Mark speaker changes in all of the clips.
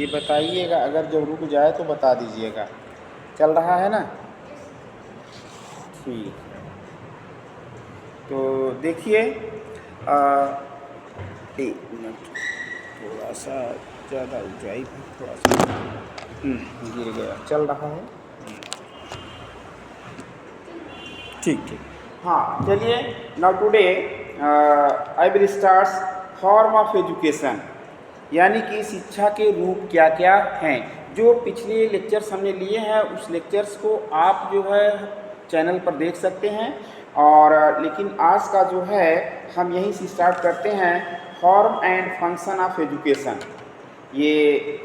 Speaker 1: ये बताइएगा, अगर जब रुक जाए तो बता दीजिएगा। चल रहा है ना? ठीक। तो देखिए, 1 मिनट, थोड़ा सा ज़्यादा ऊंचाई पर थोड़ा सा गिर गया। चल रहा है? ठीक ठीक। हाँ, चलिए। Now today I will start form of education, यानी कि शिक्षा के रूप क्या क्या हैं। जो पिछले लेक्चर्स हमने लिए हैं उस लेक्चर्स को आप जो है चैनल पर देख सकते हैं, और लेकिन आज का जो है हम यहीं से स्टार्ट करते हैं, form and function of education. ये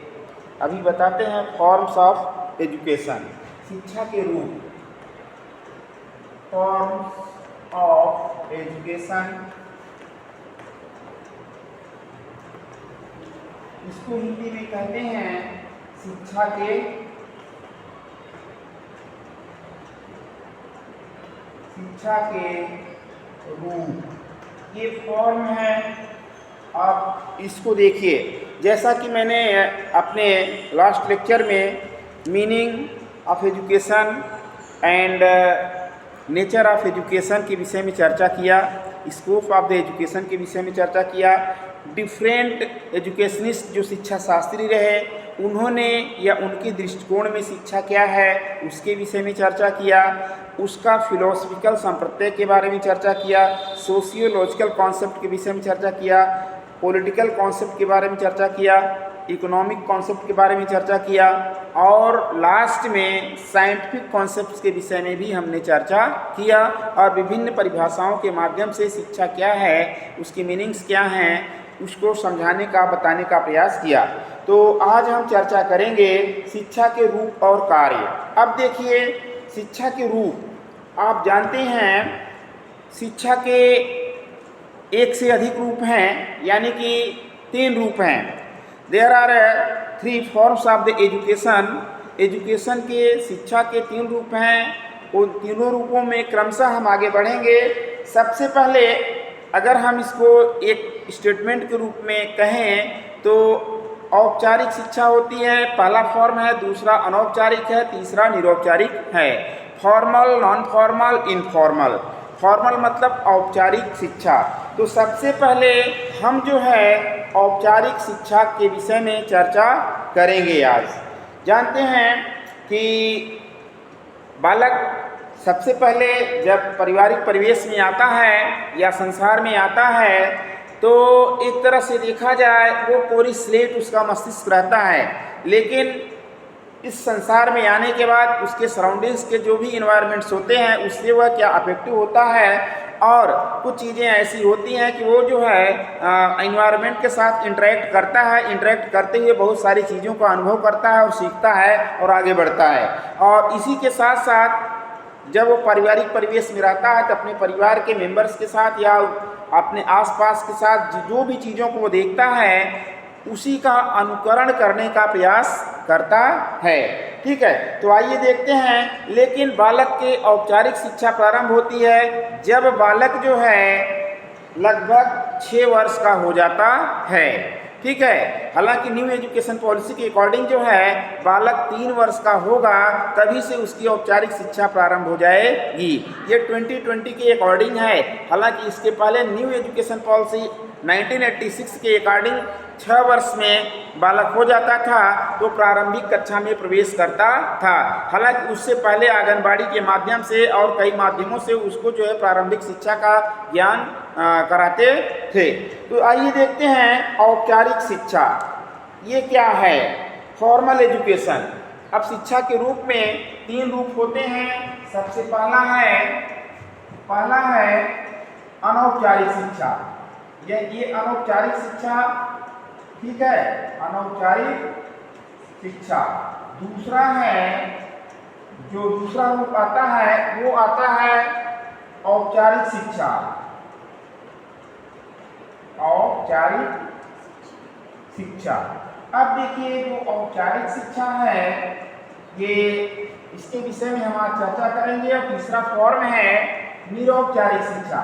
Speaker 1: अभी बताते हैं फॉर्म्स ऑफ एजुकेशन, शिक्षा के रूप, फॉर्म्स ऑफ एजुकेशन। इसको हिंदी में कहते हैं शिक्षा के रूप। ये फॉर्म है। आप इसको देखिए, जैसा कि मैंने अपने लास्ट लेक्चर में meaning of education and nature of education के विषय में चर्चा किया, स्कोप ऑफ द एजुकेशन के विषय में चर्चा किया, डिफरेंट एजुकेशनिस्ट जो शिक्षा शास्त्री रहे उन्होंने या उनके दृष्टिकोण में शिक्षा क्या है उसके विषय में चर्चा किया, उसका फिलोसफिकल संप्रत्यय के बारे में चर्चा किया, सोशियोलॉजिकल कॉन्सेप्ट के विषय में चर्चा किया, पॉलिटिकल कॉन्सेप्ट के बारे में चर्चा किया, इकोनॉमिक कॉन्सेप्ट के बारे में चर्चा किया, और लास्ट में साइंटिफिक कॉन्सेप्ट्स के विषय में भी हमने चर्चा किया, और विभिन्न परिभाषाओं के माध्यम से शिक्षा क्या है, उसकी मीनिंग्स क्या हैं, उसको समझाने का, बताने का प्रयास किया। तो आज हम चर्चा करेंगे शिक्षा के रूप और कार्य। अब देखिए, शिक्षा के रूप आप जानते हैं, शिक्षा के एक से अधिक रूप हैं, यानी कि 3 रूप हैं। There are 3 forms of the education. Education के, शिक्षा के 3 रूप हैं। उन तीनों रूपों में क्रमशः हम आगे बढ़ेंगे। सबसे पहले अगर हम इसको एक स्टेटमेंट के रूप में कहें तो औपचारिक शिक्षा होती है, पहला फॉर्म है, दूसरा अनौपचारिक है, तीसरा निरौपचारिक है। Formal, non formal, informal. Formal मतलब औपचारिक शिक्षा। तो सबसे पहले हम जो है औपचारिक शिक्षा के विषय में चर्चा करेंगे। आज जानते हैं कि बालक सबसे पहले जब पारिवारिक परिवेश में आता है या संसार में आता है तो एक तरह से देखा जाए वो कोरी स्लेट उसका मस्तिष्क रहता है, लेकिन इस संसार में आने के बाद उसके सराउंडिंग्स के जो भी इन्वायरमेंट्स होते हैं उससे वह क्या अफेक्टिव होता है, और कुछ चीज़ें ऐसी होती हैं कि वो जो है इन्वायरमेंट के साथ इंटरेक्ट करता है, इंटरेक्ट करते हुए बहुत सारी चीज़ों का अनुभव करता है और सीखता है और आगे बढ़ता है। और इसी के साथ साथ जब वो पारिवारिक परिवेश में रहता है तो अपने परिवार के मेंबर्स के साथ या अपने आसपास के साथ जो भी चीज़ों को वो देखता है उसी का अनुकरण करने का प्रयास करता है। ठीक है, तो आइए देखते हैं। लेकिन बालक के औपचारिक शिक्षा प्रारंभ होती है जब बालक जो है लगभग 6 वर्ष का हो जाता है। ठीक है, हालांकि न्यू एजुकेशन पॉलिसी के अकॉर्डिंग जो है बालक 3 वर्ष का होगा तभी से उसकी औपचारिक शिक्षा प्रारंभ हो जाएगी। ये 2020 के अकॉर्डिंग है। हालांकि इसके पहले न्यू एजुकेशन पॉलिसी 1986 के अकॉर्डिंग 6 वर्ष में बालक हो जाता था तो प्रारंभिक कक्षा में प्रवेश करता था। हालांकि उससे पहले आंगनबाड़ी के माध्यम से और कई माध्यमों से उसको जो है प्रारंभिक शिक्षा का ज्ञान कराते थे। तो आइए देखते हैं औपचारिक शिक्षा ये क्या है। Formal education. अब शिक्षा के रूप में 3 रूप होते हैं। सबसे पहला है अनौपचारिक शिक्षा। ये अनौपचारिक शिक्षा, ठीक है, अनौपचारिक शिक्षा। दूसरा है, जो दूसरा रूप आता है वो आता है औपचारिक शिक्षा। औपचारिक शिक्षा। अब देखिए जो औपचारिक शिक्षा है ये इसके विषय में हम आज चर्चा करेंगे। और तीसरा फॉर्म है निरौपचारिक शिक्षा।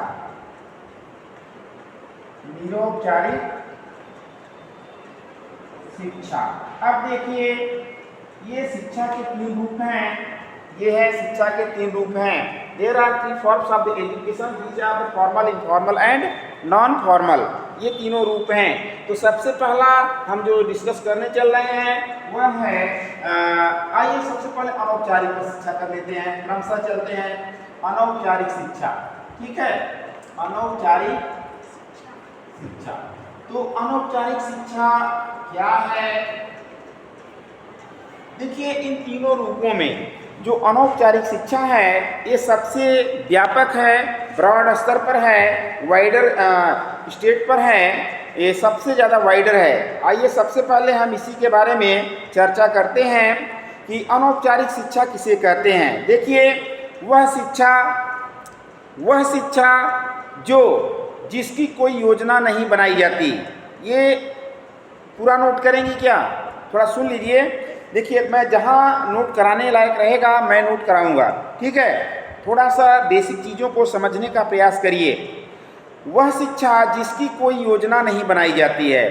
Speaker 1: निरौपचारिक शिक्षा। अब देखिए ये शिक्षा के 3 रूप हैं, ये है शिक्षा के 3 रूप हैं। There are 3 forms of the education, these are the formal, informal and non formal, ये तीनों रूप हैं। तो सबसे पहला हम जो डिस्कस करने चल रहे हैं वह है आइए सबसे पहले अनौपचारिक शिक्षा कर लेते हैं, क्रमशः चलते हैं। अनौपचारिक शिक्षा, ठीक है, अनौपचारिक शिक्षा। तो अनौपचारिक शिक्षा क्या है? देखिए इन तीनों रूपों में जो अनौपचारिक शिक्षा है ये सबसे व्यापक है, ब्रॉड स्तर पर है, वाइडर स्टेट पर है, ये सबसे ज़्यादा वाइडर है। आइए सबसे पहले हम इसी के बारे में चर्चा करते हैं कि अनौपचारिक शिक्षा किसे कहते हैं। देखिए वह शिक्षा जो जिसकी कोई योजना नहीं बनाई जाती। ये पूरा नोट करेंगे क्या? थोड़ा सुन लीजिए। देखिए मैं जहाँ नोट कराने लायक रहेगा मैं नोट कराऊंगा, ठीक है? थोड़ा सा बेसिक चीज़ों को समझने का प्रयास करिए। वह शिक्षा जिसकी कोई योजना नहीं बनाई जाती है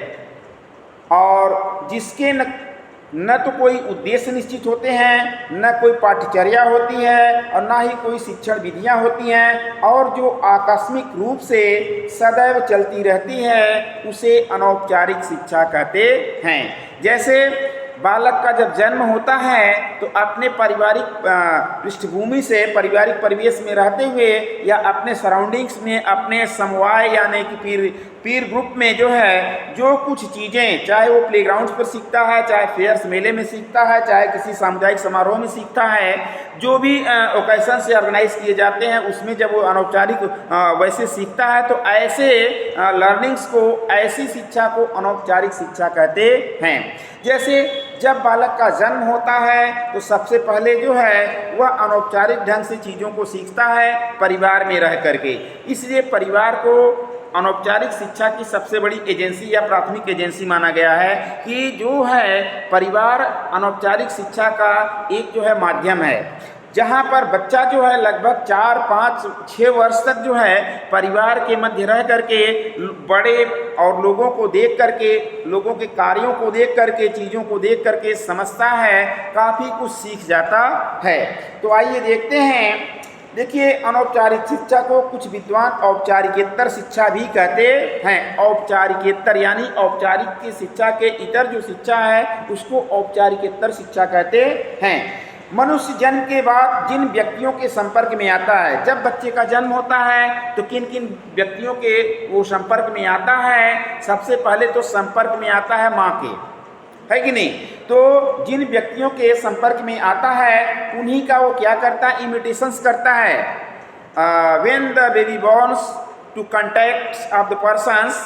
Speaker 1: और जिसके न तो कोई उद्देश्य निश्चित होते हैं, न कोई पाठ्यचर्या होती है और ना ही कोई शिक्षण विधियां होती हैं, और जो आकस्मिक रूप से सदैव चलती रहती है उसे अनौपचारिक शिक्षा कहते हैं। जैसे बालक का जब जन्म होता है तो अपने पारिवारिक पृष्ठभूमि से, पारिवारिक परिवेश में रहते हुए या अपने सराउंडिंग्स में, अपने समवाय यानी कि पीर ग्रुप में जो है जो कुछ चीज़ें, चाहे वो प्लेग्राउंड्स पर सीखता है, चाहे फेयर्स मेले में सीखता है, चाहे किसी सामुदायिक समारोह में सीखता है, जो भी ओकेशन से ऑर्गेनाइज किए जाते हैं उसमें जब वो अनौपचारिक वैसे सीखता है तो ऐसे लर्निंग्स को, ऐसी शिक्षा को अनौपचारिक शिक्षा कहते हैं। जैसे जब बालक का जन्म होता है तो सबसे पहले जो है वह अनौपचारिक ढंग से चीज़ों को सीखता है परिवार में रह करके। इसलिए परिवार को अनौपचारिक शिक्षा की सबसे बड़ी एजेंसी या प्राथमिक एजेंसी माना गया है कि जो है परिवार अनौपचारिक शिक्षा का एक जो है माध्यम है, जहाँ पर बच्चा जो है लगभग 4, 5, 6 वर्ष तक जो है परिवार के मध्य रह करके बड़े और लोगों को देख करके, लोगों के कार्यों को देख करके, चीज़ों को देख करके समझता है, काफ़ी कुछ सीख जाता है। तो आइए देखते हैं। देखिए अनौपचारिक शिक्षा को कुछ विद्वान औपचारिकेतर शिक्षा भी कहते हैं। औपचारिकेतर यानी औपचारिक की शिक्षा के इतर जो शिक्षा है उसको औपचारिकेतर शिक्षा कहते हैं। मनुष्य जन्म के बाद जिन व्यक्तियों के संपर्क में आता है, जब बच्चे का जन्म होता है तो किन किन व्यक्तियों के वो संपर्क में आता है? सबसे पहले तो संपर्क में आता है माँ के, है कि नहीं? तो जिन व्यक्तियों के संपर्क में आता है उन्हीं का वो क्या करता है? इमिटेशंस करता है। When the baby borns to contact of the persons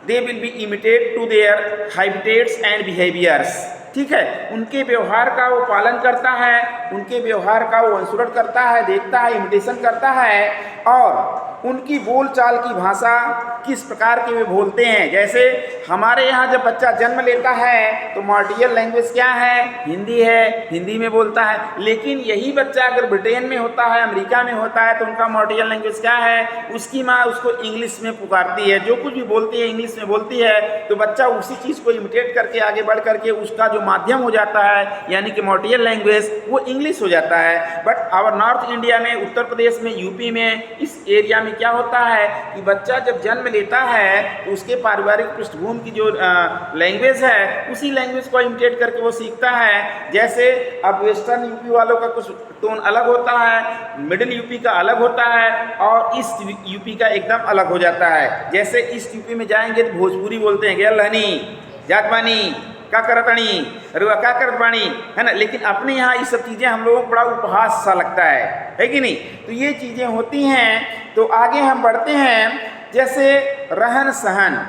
Speaker 1: they will be imitated to their habitats and behaviours. ठीक है, उनके व्यवहार का वो पालन करता है, उनके व्यवहार का वो अनुसरण करता है, देखता है, इमिटेशन करता है, और उनकी बोलचाल की भाषा किस प्रकार के वे बोलते हैं। जैसे हमारे यहाँ जब बच्चा जन्म लेता है तो मार्टियल लैंग्वेज क्या है? हिंदी है, हिंदी में बोलता है। लेकिन यही बच्चा अगर ब्रिटेन में होता है, अमेरिका में होता है तो उनका मार्टियल लैंग्वेज क्या है? उसकी माँ उसको इंग्लिश में पुकारती है, जो कुछ भी बोलती है इंग्लिश में बोलती है, तो बच्चा उसी चीज़ को इमिटेट करके आगे बढ़ करके उसका जो माध्यम हो जाता है यानी कि मार्टियल लैंग्वेज वो इंग्लिश हो जाता है। बट आवर नॉर्थ इंडिया में, उत्तर प्रदेश में, यूपी में, इस एरिया में क्या होता है कि बच्चा जब जन्म लेता है तो उसके पारिवारिक पृष्ठभूमि की जो लैंग्वेज है उसी लैंग्वेज को इमिटेट करके वो सीखता है। जैसे अब वेस्टर्न यूपी वालों का कुछ टोन अलग होता है, मिडिल यूपी का अलग होता है और ईस्ट यूपी का एकदम अलग हो जाता है। जैसे ईस्ट यूपी में जाएंगे तो भोजपुरी बोलते हैं, गेल लहनी, जातबानी, का करतनी, रुआ का करत बाणी, है ना। लेकिन अपने यहाँ ये सब चीज़ें हम लोगों को बड़ा उपहास सा लगता है कि नहीं? तो ये चीज़ें होती हैं। तो आगे हम बढ़ते हैं। जैसे रहन सहन,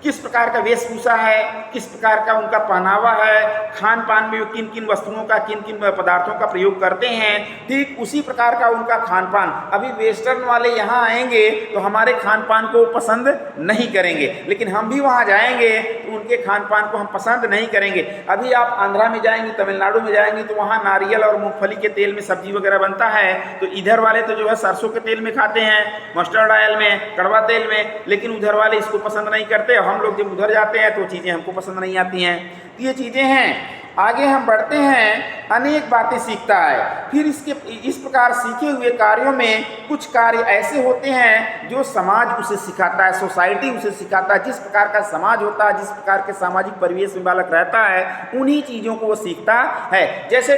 Speaker 1: किस प्रकार का वेशभूषा है, किस प्रकार का उनका पहनावा है, खान पान में किन किन वस्तुओं का, किन किन पदार्थों का प्रयोग करते हैं, ठीक उसी प्रकार का उनका खान पान। अभी वेस्टर्न वाले यहाँ आएंगे तो हमारे खान पान को पसंद नहीं करेंगे, लेकिन हम भी वहाँ जाएंगे तो उनके खान पान को हम पसंद नहीं करेंगे। अभी आप आंध्रा में जाएंगे, तमिलनाडु में जाएंगे तो वहाँ नारियल और मूंगफली के तेल में सब्जी वगैरह बनता है, तो इधर वाले तो जो है सरसों के तेल में खाते हैं, मस्टर्ड ऑयल में, कड़वा तेल में, लेकिन उधर वाले इसको पसंद नहीं करते। हम लोग जब उधर जाते हैं तो चीज़ें हमको पसंद नहीं आती हैं। तो ये चीज़ें हैं। आगे हम बढ़ते हैं, अनेक बातें सीखता है। फिर इस प्रकार सीखे हुए कार्यों में कुछ कार्य ऐसे होते हैं जो समाज उसे सिखाता है, सोसाइटी उसे सिखाता है। जिस प्रकार का समाज होता है, जिस प्रकार के सामाजिक परिवेश में बालक रहता है, उन्हीं चीज़ों को वो सीखता है। जैसे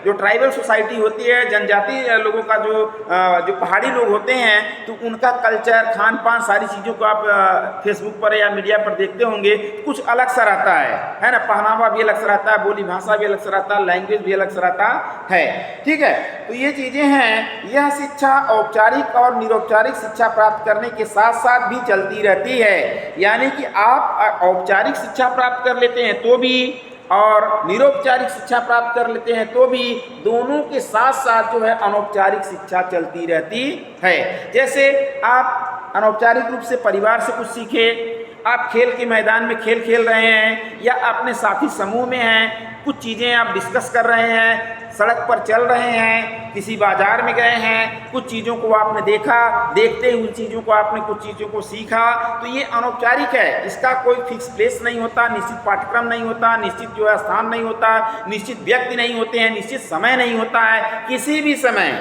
Speaker 1: जो ट्राइबल सोसाइटी होती है, जनजाति लोगों का जो पहाड़ी लोग होते हैं, तो उनका कल्चर, खान पान, सारी चीज़ों को आप फेसबुक पर या मीडिया पर देखते होंगे, कुछ अलग सा रहता है ना। पहनावा भी अलग सा रहता है, बोली भाषा भी अलग सा रहता है, लैंग्वेज भी अलग सा रहता है। ठीक है, तो ये चीज़ें हैं। यह शिक्षा औपचारिक और निरौपचारिक शिक्षा प्राप्त करने के साथ साथ भी चलती रहती है। यानी कि आप औपचारिक शिक्षा प्राप्त कर लेते हैं तो भी, और निरौपचारिक शिक्षा प्राप्त कर लेते हैं तो भी, दोनों के साथ साथ जो है अनौपचारिक शिक्षा चलती रहती है। जैसे आप अनौपचारिक रूप से परिवार से कुछ सीखे, आप खेल के मैदान में खेल खेल रहे हैं, या अपने साथी समूह में हैं, कुछ चीज़ें आप डिस्कस कर रहे हैं, सड़क पर चल रहे हैं, किसी बाजार में गए हैं, कुछ चीज़ों को आपने देखा, देखते हुए चीज़ों को आपने कुछ चीज़ों को सीखा, तो ये अनौपचारिक है। इसका कोई फिक्स प्लेस नहीं होता, निश्चित पाठ्यक्रम नहीं होता, निश्चित जो है स्थान नहीं होता, निश्चित व्यक्ति नहीं होते हैं, निश्चित समय नहीं होता है। किसी भी समय,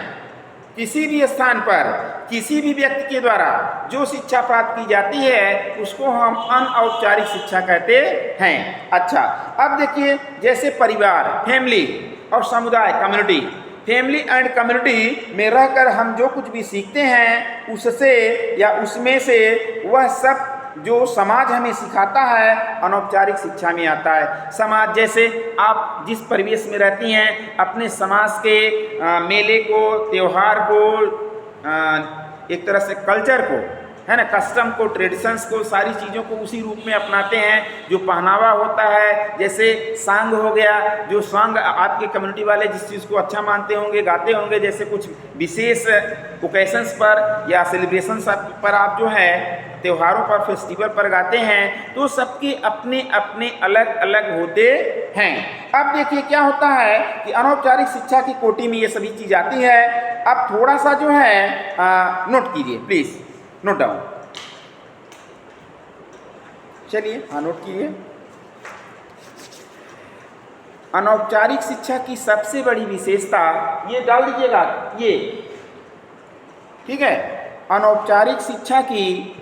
Speaker 1: किसी भी स्थान पर, किसी भी व्यक्ति के द्वारा जो शिक्षा प्राप्त की जाती है उसको हम अनौपचारिक शिक्षा कहते हैं। अच्छा, अब देखिए, जैसे परिवार, फैमिली और समुदाय, कम्युनिटी, फैमिली एंड कम्युनिटी में रहकर हम जो कुछ भी सीखते हैं उससे या उसमें से वह सब जो समाज हमें सिखाता है अनौपचारिक शिक्षा में आता है। समाज, जैसे आप जिस परिवेश में रहती हैं, अपने समाज के मेले को, त्यौहार को, एक तरह से कल्चर को, है ना, कस्टम को, ट्रेडिशंस को, सारी चीज़ों को उसी रूप में अपनाते हैं। जो पहनावा होता है, जैसे सांग हो गया, जो सांग आपके कम्युनिटी वाले जिस चीज़ को अच्छा मानते होंगे, गाते होंगे, जैसे कुछ विशेष ओकेशंस पर या सेलिब्रेशंस पर आप जो है त्योहारों पर, फेस्टिवल पर गाते हैं, तो सबके अपने अपने अलग अलग होते हैं। अब देखिए क्या होता है कि अनौपचारिक शिक्षा की कोटि में ये सभी चीज़ आती है। अब थोड़ा सा जो है नोट कीजिए, प्लीज़ नोट डाउन। चलिए, हाँ, नोट कीजिए। अनौपचारिक शिक्षा की सबसे बड़ी विशेषता, ये डाल दीजिएगा, ये ठीक है। अनौपचारिक शिक्षा की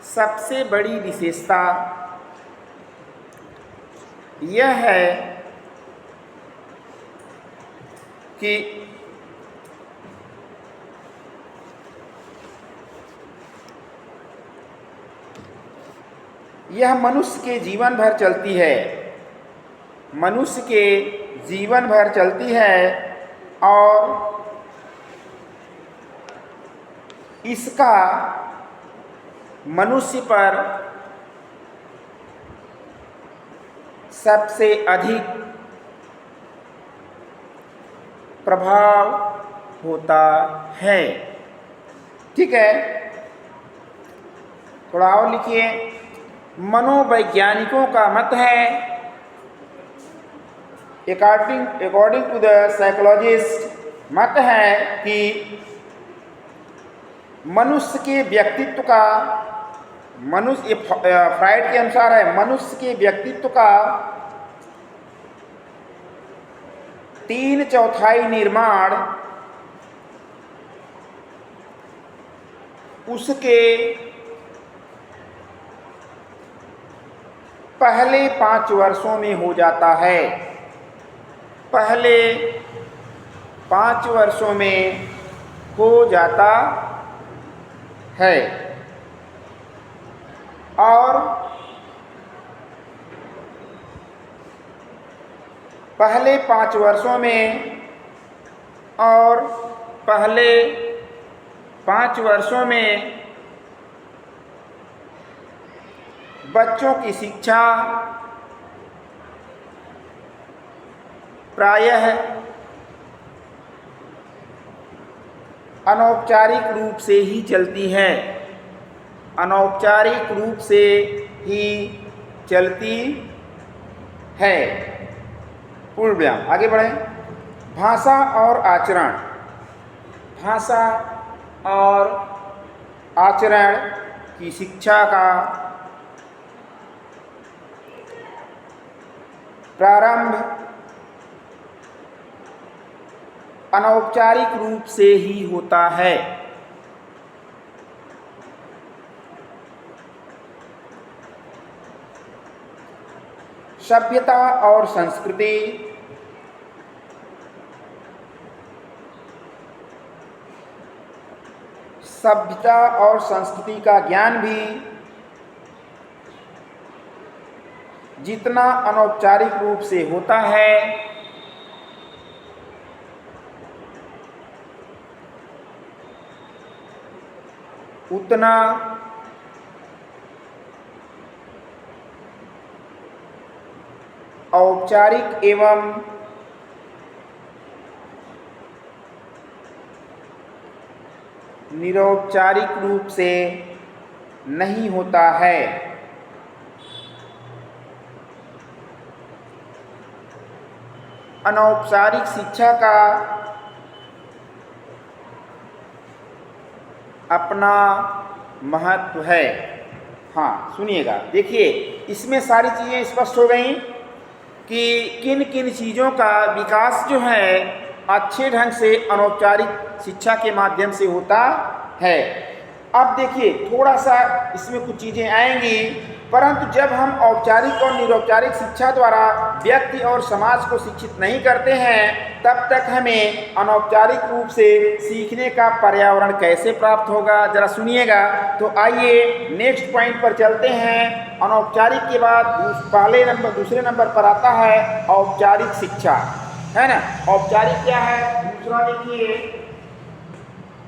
Speaker 1: सबसे बड़ी विशेषता यह है कि यह मनुष्य के जीवन भर चलती है, मनुष्य के जीवन भर चलती है, और इसका मनुष्य पर सबसे अधिक प्रभाव होता है। ठीक है, थोड़ा और लिखिए। मनोवैज्ञानिकों का मत है, अकॉर्डिंग टू द साइकोलॉजिस्ट, मत है कि मनुष्य के व्यक्तित्व का, मनुष्य, फ्राइड के अनुसार है, मनुष्य के व्यक्तित्व का 3/4 निर्माण उसके पहले 5 वर्षों में हो जाता है। पहले 5 वर्षों में हो जाता है, और पहले 5 वर्षों में, और पहले 5 वर्षों में बच्चों की शिक्षा प्रायः अनौपचारिक रूप से ही चलती है, अनौपचारिक रूप से ही चलती है। पूर्ण विराम। आगे बढ़ें। भाषा और आचरण। भाषा और आचरण की शिक्षा का प्रारंभ अनौपचारिक रूप से ही होता है। सभ्यता और संस्कृति सभ्यता और संस्कृति का ज्ञान भी जितना अनौपचारिक रूप से होता है, उतना औपचारिक एवं निरौपचारिक रूप से नहीं होता है। अनौपचारिक शिक्षा का अपना महत्व है। हाँ सुनिएगा, देखिए इसमें सारी चीज़ें स्पष्ट हो गई कि किन किन चीज़ों का विकास जो है अच्छे ढंग से अनौपचारिक शिक्षा के माध्यम से होता है। अब देखिए थोड़ा सा इसमें कुछ चीज़ें आएंगी, परंतु जब हम औपचारिक और निरौपचारिक शिक्षा द्वारा व्यक्ति और समाज को शिक्षित नहीं करते हैं, तब तक हमें अनौपचारिक रूप से सीखने का पर्यावरण कैसे प्राप्त होगा, जरा सुनिएगा। तो आइए नेक्स्ट पॉइंट पर चलते हैं। अनौपचारिक के बाद दूसरे नंबर पर आता है औपचारिक शिक्षा, है ना। औपचारिक क्या है? दूसरा देखिए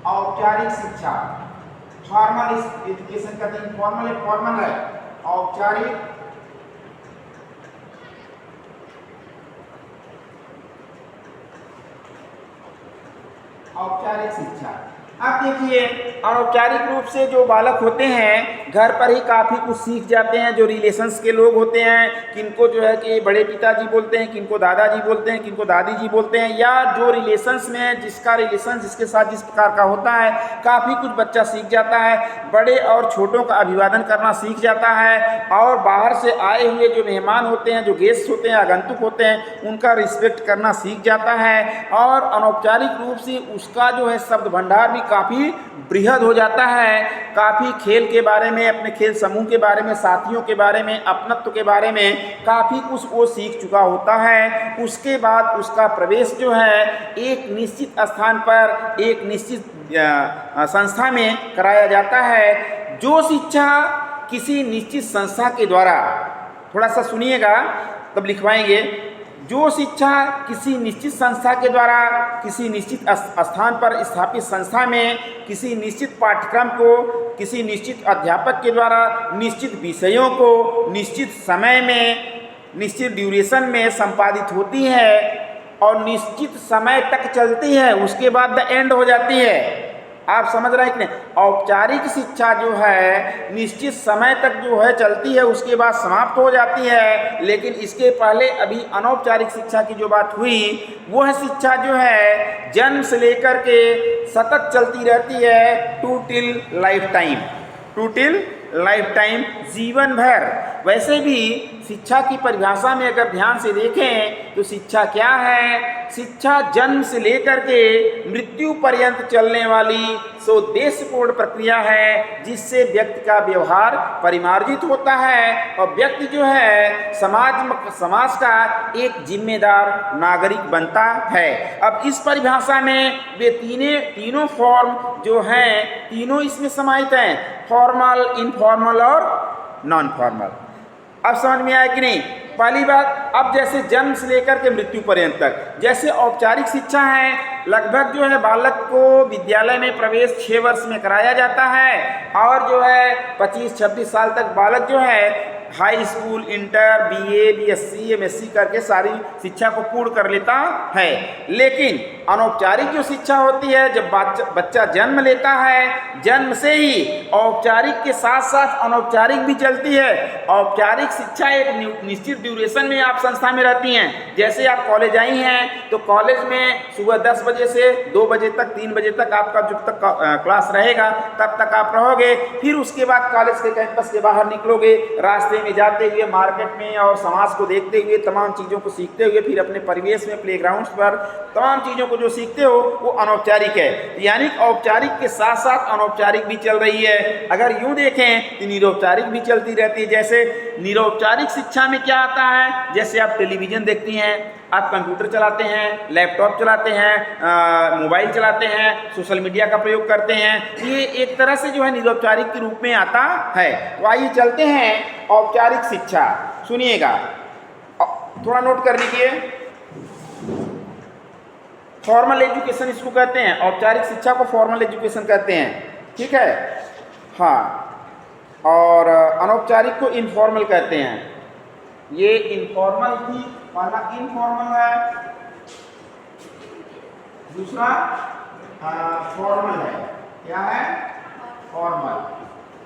Speaker 1: औपचारिक शिक्षा, फॉर्मल एजुकेशन कहते हैं। फॉर्मल है औपचारिक शिक्षा। अब देखिए अनौपचारिक रूप से जो बालक होते हैं घर पर ही काफ़ी कुछ सीख जाते हैं। जो रिलेशंस के लोग होते हैं, किनको जो है कि बड़े पिताजी बोलते हैं, किनको दादाजी बोलते हैं, किनको दादी जी बोलते हैं, या जो रिलेशंस में जिसका रिलेशन जिसके साथ जिस प्रकार का होता है, काफ़ी कुछ बच्चा सीख जाता है। बड़े और छोटों का अभिवादन करना सीख जाता है, और बाहर से आए हुए जो मेहमान होते हैं, जो गेस्ट होते हैं, आगंतुक होते हैं, उनका रिस्पेक्ट करना सीख जाता है। और अनौपचारिक रूप से उसका जो है शब्द भंडार भी काफ़ी बृहद हो जाता है। काफ़ी खेल के बारे में, अपने खेल समूह के बारे में, साथियों के बारे में, अपनत्व के बारे में काफ़ी कुछ वो सीख चुका होता है। उसके बाद उसका प्रवेश जो है एक निश्चित स्थान पर, एक निश्चित संस्था में कराया जाता है। जो शिक्षा किसी निश्चित संस्था के द्वारा, थोड़ा सा सुनिएगा तब लिखवाएंगे, जो शिक्षा किसी निश्चित संस्था के द्वारा, किसी निश्चित स्थान पर स्थापित संस्था में, किसी निश्चित पाठ्यक्रम को, किसी निश्चित अध्यापक के द्वारा निश्चित विषयों को निश्चित समय में, निश्चित ड्यूरेशन में संपादित होती है और निश्चित समय तक चलती है, उसके बाद द एंड हो जाती है। आप समझ रहे हैं कि नहीं? औपचारिक शिक्षा जो है निश्चित समय तक जो है चलती है, उसके बाद समाप्त हो जाती है। लेकिन इसके पहले अभी अनौपचारिक शिक्षा की जो बात हुई, वह शिक्षा जो है जन्म से लेकर के सतत चलती रहती है, टू टिल लाइफ टाइम, जीवन भर। वैसे भी शिक्षा की परिभाषा में अगर ध्यान से देखें तो शिक्षा क्या है? शिक्षा जन्म से लेकर के मृत्यु पर्यंत चलने वाली सौद्देश्यपूर्ण प्रक्रिया है, जिससे व्यक्ति का व्यवहार परिमार्जित होता है और व्यक्ति जो है समाज का एक जिम्मेदार नागरिक बनता है। अब इस परिभाषा में वे तीनों फॉर्म जो हैं, तीनों इसमें समाहित हैं, फॉर्मल, इनफॉर्मल और नॉन फॉर्मल। अब समझ में आया कि नहीं? पहली बात, अब जैसे जन्म से लेकर के मृत्यु पर्यंत तक, जैसे औपचारिक शिक्षा है, लगभग जो है बालक को विद्यालय में प्रवेश 6 वर्ष में कराया जाता है, और जो है 25-26 साल तक बालक जो है high school, inter, BA, BSc, MSc करके सारी शिक्षा को पूर्ण कर लेता है। लेकिन अनौपचारिक जो शिक्षा होती है, जब बच्चा जन्म लेता है, जन्म से ही औपचारिक के साथ साथ अनौपचारिक भी चलती है। औपचारिक शिक्षा एक निश्चित ड्यूरेशन में आप संस्था में रहती हैं। जैसे आप कॉलेज आई हैं तो कॉलेज में सुबह 10 बजे से 2 बजे तक, 3 बजे तक आपका जब तक क्लास रहेगा तब तक आप रहोगे। फिर उसके बाद कॉलेज के कैंपस के बाहर निकलोगे, रास्ते में जाते हुए, मार्केट में और समाज को देखते हुए, तमाम चीज़ों को सीखते हुए, फिर अपने परिवेश में, प्लेग्राउंड्स पर तमाम चीज़ों को जो सीखते हो वो अनौपचारिक है। यानी औपचारिक के साथ साथ अनौपचारिक भी चल रही है। अगर यूँ देखें तो निरौपचारिक भी चलती रहती है। जैसे निरौपचारिक शिक्षा में क्या आता है, जैसे आप टेलीविज़न देखती हैं, आप कंप्यूटर चलाते हैं, लैपटॉप चलाते हैं, मोबाइल चलाते हैं, सोशल मीडिया का प्रयोग करते हैं, ये एक तरह से जो है निरौपचारिक के रूप में आता है। तो आइए चलते हैं औपचारिक शिक्षा, सुनिएगा, थोड़ा नोट कर लीजिए। फॉर्मल एजुकेशन इसको कहते हैं, औपचारिक शिक्षा को फॉर्मल एजुकेशन कहते हैं, ठीक है। हाँ, और अनौपचारिक को इनफॉर्मल कहते हैं। ये इनफॉर्मल थी, पहला इनफॉर्मल है, दूसरा फॉर्मल है। क्या है? फॉर्मल,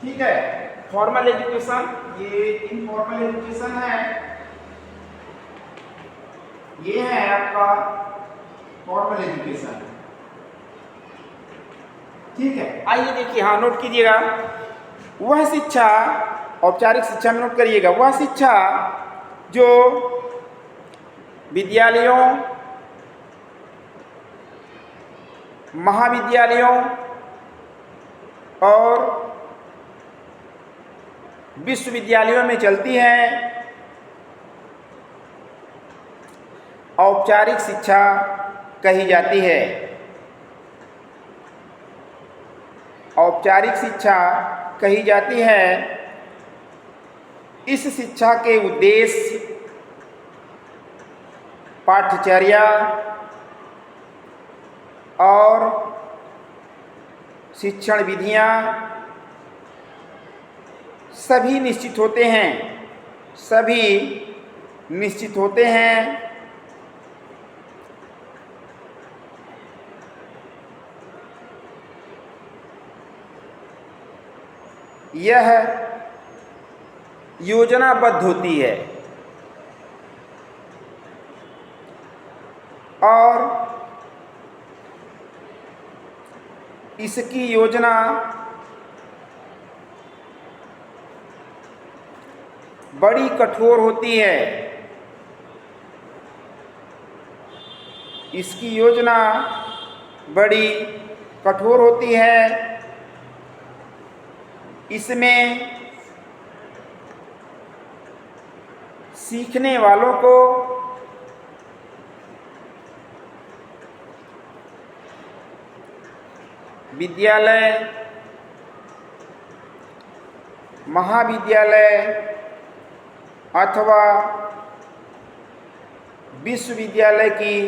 Speaker 1: ठीक है। फॉर्मल एजुकेशन, ये इनफॉर्मल एजुकेशन है, ये है आपका फॉर्मल एजुकेशन, ठीक है। आइए देखिए, हाँ नोट कीजिएगा, वह शिक्षा, औपचारिक शिक्षा में नोट करिएगा, वह शिक्षा जो विद्यालयों, महाविद्यालयों और विश्वविद्यालयों में चलती है, औपचारिक शिक्षा कही जाती है। औपचारिक शिक्षा कही जाती है। इस शिक्षा के उद्देश्य, पाठ्यचर्या और शिक्षण विधियां सभी निश्चित होते हैं, सभी निश्चित होते हैं। यह योजनाबद्ध होती है और इसकी योजना बड़ी कठोर होती है। इसकी योजना बड़ी कठोर होती है। इसमें सीखने वालों को विद्यालय, महाविद्यालय अथवा विश्वविद्यालय की